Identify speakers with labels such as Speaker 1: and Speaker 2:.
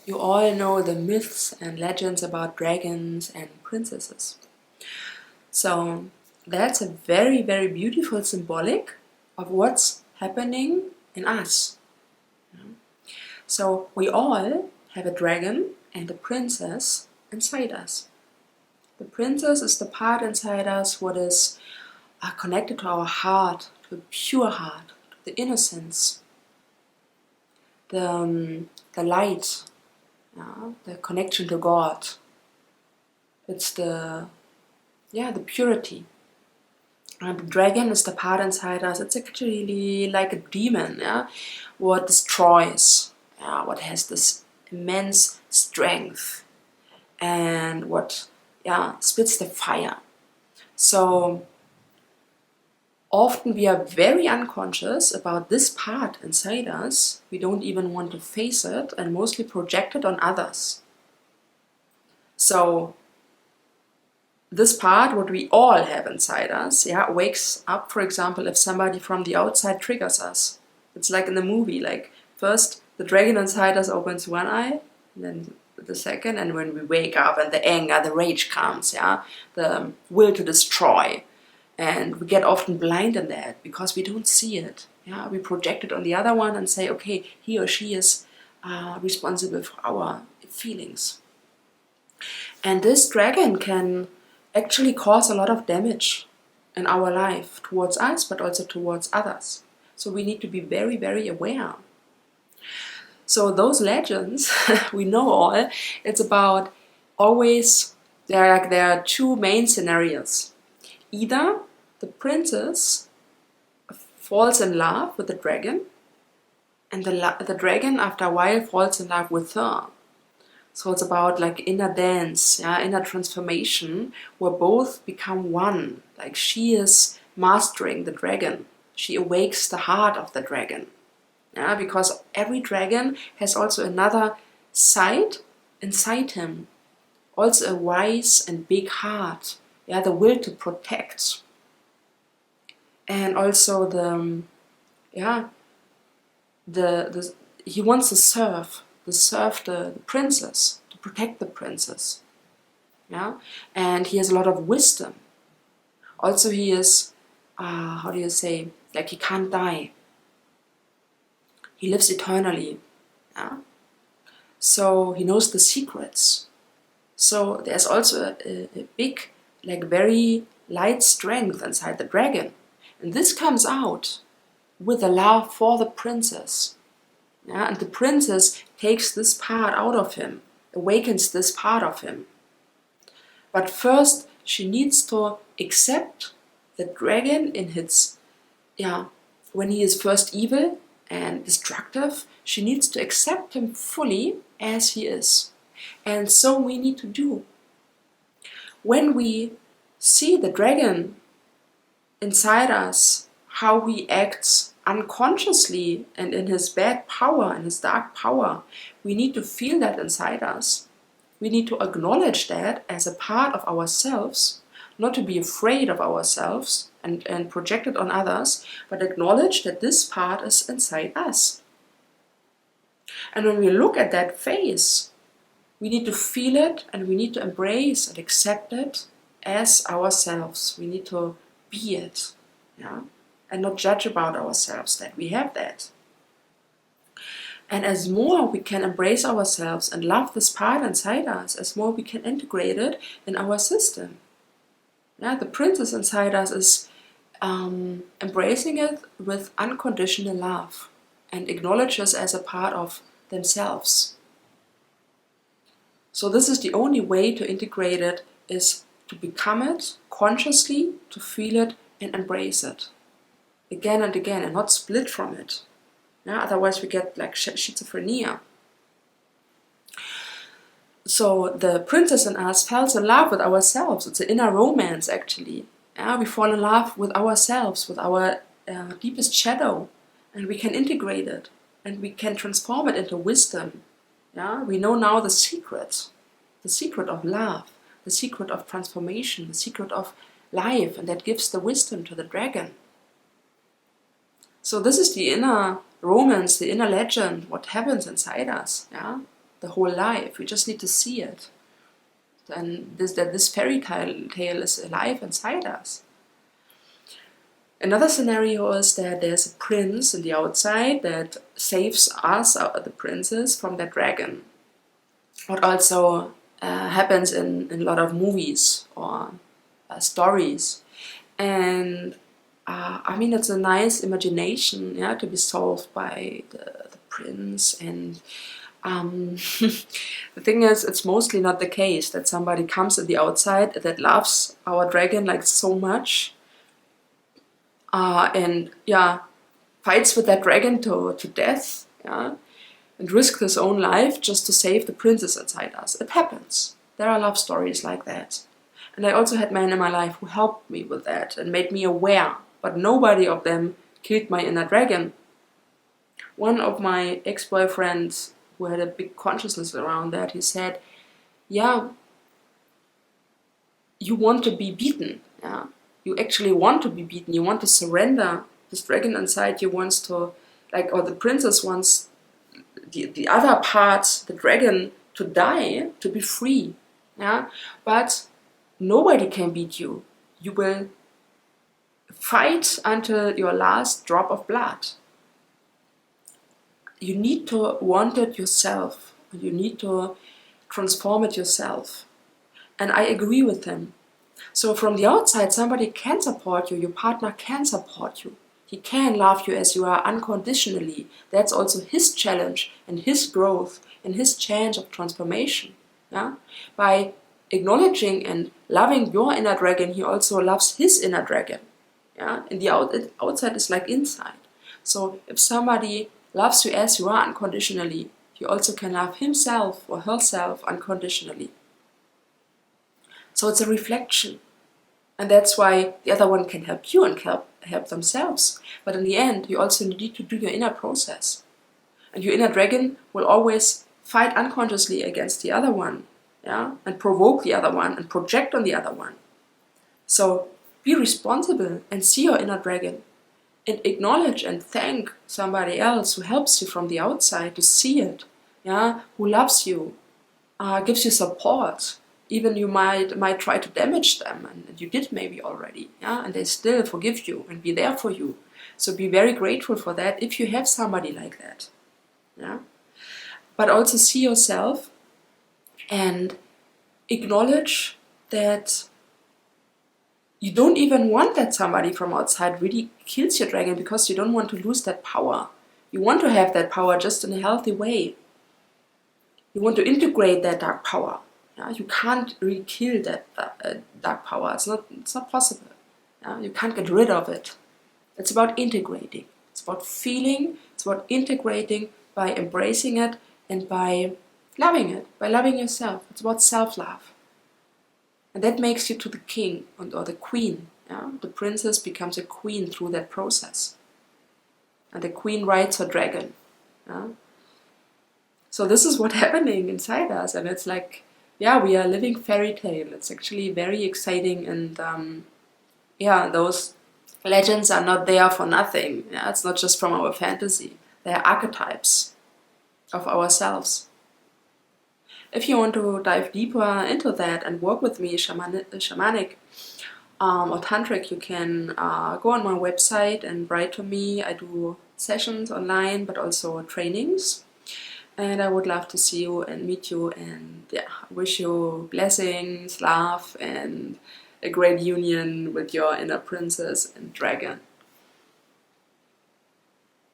Speaker 1: You all know the myths and legends about dragons and princesses. So that's a very, very beautiful symbolic of what's happening in us. So we all have a dragon and a princess inside us. The princess is the part inside us what is connected to our heart, to the pure heart, to the innocence, the light, the connection to God. It's the purity. And the dragon is the part inside us. It's actually like a demon, what destroys, what has this immense strength, and what spits the fire. So often we are very unconscious about this part inside us. We don't even want to face it, and mostly project it on others. So this part, what we all have inside us, wakes up, for example, if somebody from the outside triggers us. It's like in the movie, like first the dragon inside us opens one eye, and then the second, and when we wake up and the anger, the rage comes, the will to destroy. And we get often blind in that because we don't see it. We project it on the other one and say, okay, he or she is responsible for our feelings. And this dragon can actually cause a lot of damage in our life towards us, but also towards others. So we need to be very, very aware. So those legends, we know all, it's about always, there are two main scenarios. Either the princess falls in love with the dragon, and the dragon after a while falls in love with her. So it's about like inner dance, inner transformation, where both become one. Like she is mastering the dragon. She awakes the heart of the dragon. Because every dragon has also another side inside him. Also a wise and big heart. The will to protect. And also he wants to serve the princess, to protect the princess. And he has a lot of wisdom. Also he is, like he can't die. He lives eternally. So he knows the secrets. So there's also a big, like very light strength inside the dragon. And this comes out with a love for the princess. And the princess takes this part out of him, awakens this part of him. But first, she needs to accept the dragon in his, when he is first evil and destructive, she needs to accept him fully as he is. And so we need to do. When we see the dragon inside us, how he acts unconsciously and in his bad power, in his dark power, we need to feel that inside us. We need to acknowledge that as a part of ourselves, not to be afraid of ourselves and project it on others, but acknowledge that this part is inside us. And when we look at that face, we need to feel it and we need to embrace and accept it as ourselves. We need to be it, and not judge about ourselves that we have that. And as more we can embrace ourselves and love this part inside us, as more we can integrate it in our system. The princess inside us is embracing it with unconditional love and acknowledges as a part of themselves. So this is the only way to integrate it, is to become it consciously, to feel it and embrace it again and again, and not split from it. Otherwise we get like schizophrenia. So the princess in us falls in love with ourselves. It's an inner romance actually. We fall in love with ourselves, with our deepest shadow, and we can integrate it and we can transform it into wisdom. We know now the secret of love, the secret of transformation, the secret of life, and that gives the wisdom to the dragon. So this is the inner romance, the inner legend, what happens inside us. the whole life. We just need to see it. And this fairy tale is alive inside us. Another scenario is that there's a prince on the outside that saves us, the princess, from the dragon. What also happens in a lot of movies or stories. And I mean, it's a nice imagination, yeah, to be solved by the prince. And the thing is, it's mostly not the case that somebody comes on the outside that loves our dragon like so much. And yeah, fights with that dragon to death, yeah, and risks his own life just to save the princess inside us. It happens. There are love stories like that. And I also had men in my life who helped me with that and made me aware, but nobody of them killed my inner dragon. One of my ex-boyfriends who had a big consciousness around that, he said, yeah, you want to be beaten, yeah. You actually want to be beaten, you want to surrender. This dragon inside you wants to, like, or the princess wants the other part, the dragon, to die, to be free. Yeah? But nobody can beat you. You will fight until your last drop of blood. You need to want it yourself. You need to transform it yourself. And I agree with him. So from the outside, somebody can support you, your partner can support you. He can love you as you are unconditionally. That's also his challenge and his growth and his chance of transformation. Yeah? By acknowledging and loving your inner dragon, he also loves his inner dragon. Yeah? And the outside is like inside. So if somebody loves you as you are unconditionally, he also can love himself or herself unconditionally. So it's a reflection. And that's why the other one can help you and help themselves. But in the end, you also need to do your inner process. And your inner dragon will always fight unconsciously against the other one, yeah, and provoke the other one and project on the other one. So be responsible and see your inner dragon and acknowledge and thank somebody else who helps you from the outside to see it, yeah, who loves you, gives you support. Even you might try to damage them, and you did maybe already, yeah, and they still forgive you and be there for you. So be very grateful for that if you have somebody like that, yeah. But also see yourself and acknowledge that you don't even want that somebody from outside really kills your dragon because you don't want to lose that power. You want to have that power just in a healthy way. You want to integrate that dark power. Yeah, you can't really kill that dark power. It's not possible. Yeah, you can't get rid of it. It's about integrating. It's about feeling. It's about integrating by embracing it and by loving it, by loving yourself. It's about self-love. And that makes you to the king or the queen. Yeah? The princess becomes a queen through that process. And the queen rides her dragon. Yeah? So this is what's happening inside us. And it's like, yeah, we are living fairy tale. It's actually very exciting, and yeah, those legends are not there for nothing. Yeah, it's not just from our fantasy. They are archetypes of ourselves. If you want to dive deeper into that and work with me, shamanic or tantric, you can go on my website and write to me. I do sessions online, but also trainings. And I would love to see you and meet you, and yeah, wish you blessings, love, and a great union with your inner princess and dragon.